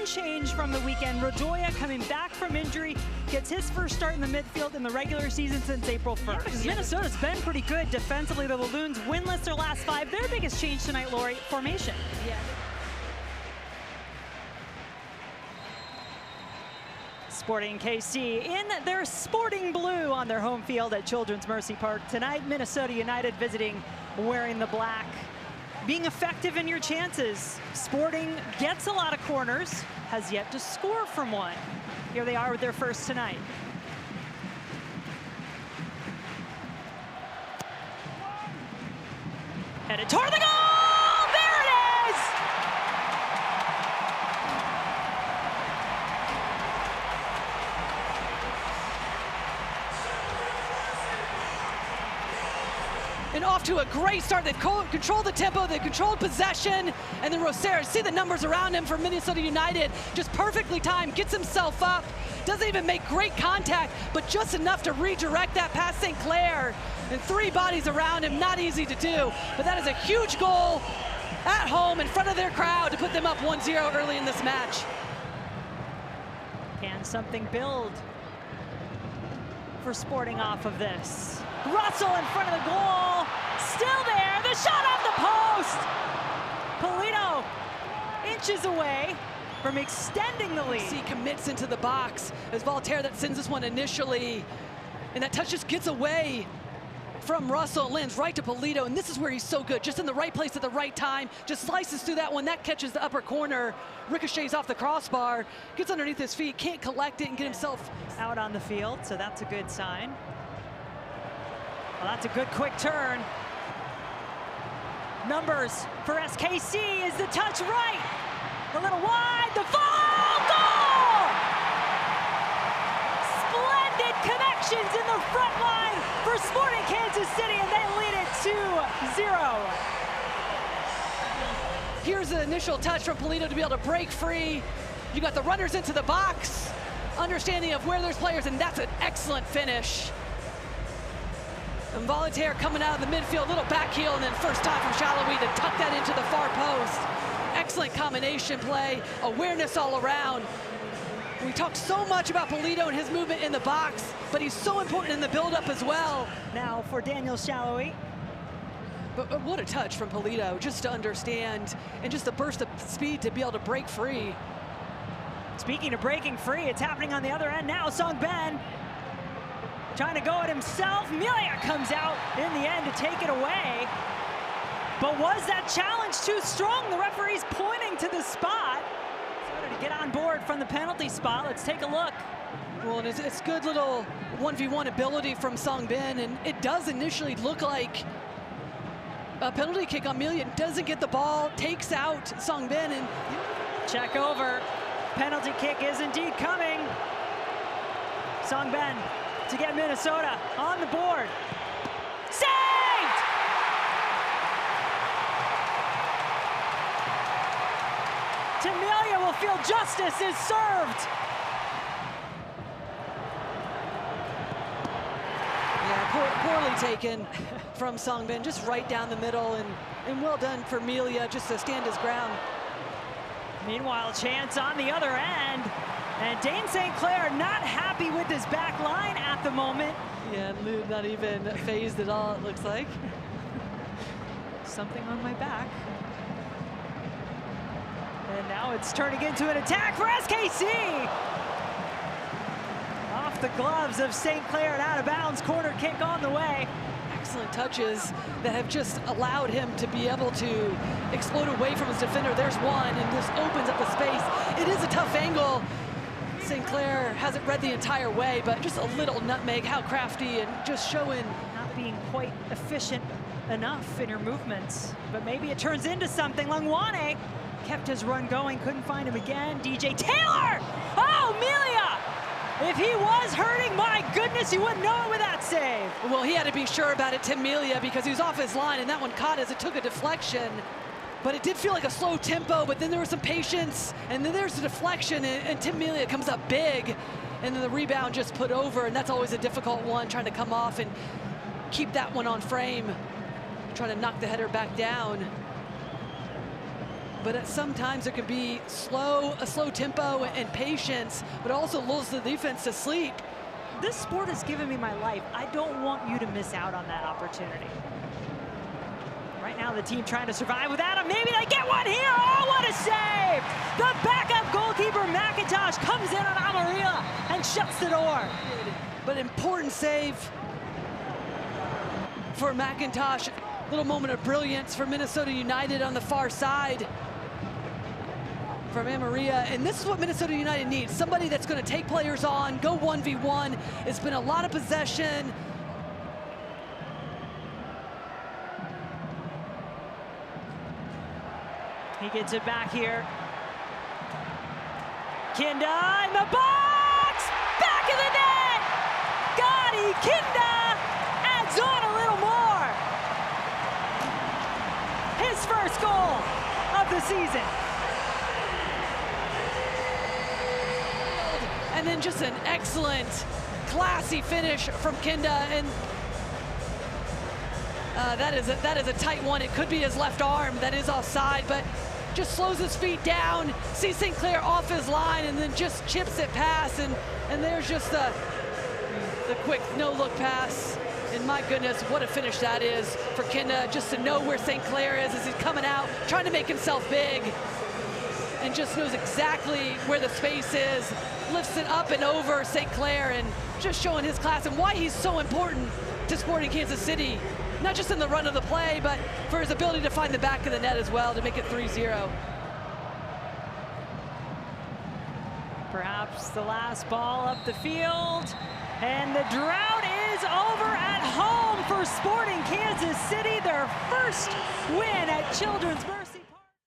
one change from the weekend. Rodoya coming back from injury, gets his first start in the midfield in the regular season since April 1st. Yeah, Minnesota's been pretty good defensively. The Loons winless their last 5. Their biggest change tonight, Lori, formation. Yeah. Sporting KC in their sporting blue on their home field at Children's Mercy Park. Tonight, Minnesota United visiting wearing the black. Being effective in your chances. Sporting gets a lot of corners, has yet to score from one. Here they are with their first tonight. Headed toward the goal! There it is! And off to a great start. They've controlled the tempo, they've controlled possession, and then Rosario, see the numbers around him for Minnesota United, just perfectly timed, gets himself up, doesn't even make great contact, but just enough to redirect that past St. Clair. And 3 bodies around him, not easy to do, but that is a huge goal at home in front of their crowd to put them up 1-0 early in this match. Can something build for Sporting off of this? Russell in front of the goal, still there, the shot off the post! Polito inches away from extending the lead. See, commits into the box as Voltaire that sends this one initially, and that touch just gets away from Russell, lands right to Polito, and this is where he's so good, just in the right place at the right time, just slices through that one, that catches the upper corner, ricochets off the crossbar, gets underneath his feet, can't collect it and get himself out on the field, so that's a good sign. Well, that's a good quick turn. Numbers for SKC is the touch right. A little wide, the fall, goal! Splendid connections in the front line for Sporting Kansas City, and they lead it 2-0. Here's the initial touch from Polito to be able to break free. You got the runners into the box, understanding of where there's players, and that's an excellent finish. And Voltaire coming out of the midfield, little back heel, and then first time from Shallowy to tuck that into the far post. Excellent combination play, awareness all around. We talked so much about Polito and his movement in the box, but he's so important in the buildup as well. Now for Daniel Shallowy. But what a touch from Polito, just to understand, and just the burst of speed to be able to break free. Speaking of breaking free, it's happening on the other end now. Song Ben trying to go at himself. Melia comes out in the end to take it away. But was that challenge too strong? The referee's pointing to the spot. So to get on board from the penalty spot, let's take a look. Well, and it's good little 1v1 ability from Song Ben, and it does initially look like a penalty kick on Melia. Doesn't get the ball, takes out Song Ben, and check over. Penalty kick is indeed coming. Song Ben to get Minnesota on the board. Saved! Tamilia will feel justice is served. Yeah, poorly taken from Song Ben, just right down the middle, and well done for Melia just to stand his ground. Meanwhile, chance on the other end. And Dane St. Clair not happy with his back line at the moment. Yeah, Lou not even phased at all, it looks like. Something on my back. And now it's turning into an attack for SKC. Off the gloves of St. Clair and out of bounds, corner kick on the way. Excellent touches that have just allowed him to be able to explode away from his defender. There's one, and this opens up the space. It is a tough angle. St. Clair hasn't read the entire way, but just a little nutmeg, how crafty, and just showing not being quite efficient enough in your movements. But maybe it turns into something. Langwane kept his run going, couldn't find him again. DJ Taylor! Oh, Melia! If he was hurting, my goodness, you wouldn't know it with that save. Well, he had to be sure about it, Tim Melia, because he was off his line, and that one caught as it took a deflection. But it did feel like a slow tempo, but then there was some patience, and then there's the deflection, and Tim Melia comes up big, and then the rebound just put over, and that's always a difficult one, trying to come off and keep that one on frame, trying to knock the header back down. but at sometimes it can be a slow tempo and patience, but also lulls the defense to sleep. This sport has given me my life. I don't want you to miss out on that opportunity. Right now, the team trying to survive without him. Maybe they get one here. Oh, what a save! The backup goalkeeper, McIntosh, comes in on Amarilla and shuts the door. But important save for McIntosh. Little moment of brilliance for Minnesota United on the far side from Amarilla. And this is what Minnesota United needs. Somebody that's going to take players on, go 1v1. It's been a lot of possession. He gets it back here. Kinda in the box! Back of the net! Gadi Kinda adds on a little more. His first goal of the season. And then just an excellent, classy finish from Kinda. And that is a tight one. It could be his left arm that is offside, but just slows his feet down, sees St. Clair off his line, and then just chips it past. And there's just the quick no-look pass. And my goodness, what a finish that is for Kinda, just to know where St. Clair is as he's coming out, trying to make himself big, and just knows exactly where the space is, lifts it up and over St. Clair, and just showing his class and why he's so important to Sporting Kansas City. Not just in the run of the play, but for his ability to find the back of the net as well to make it 3-0. Perhaps the last ball up the field. And the drought is over at home for Sporting Kansas City. Their first win at Children's Mercy.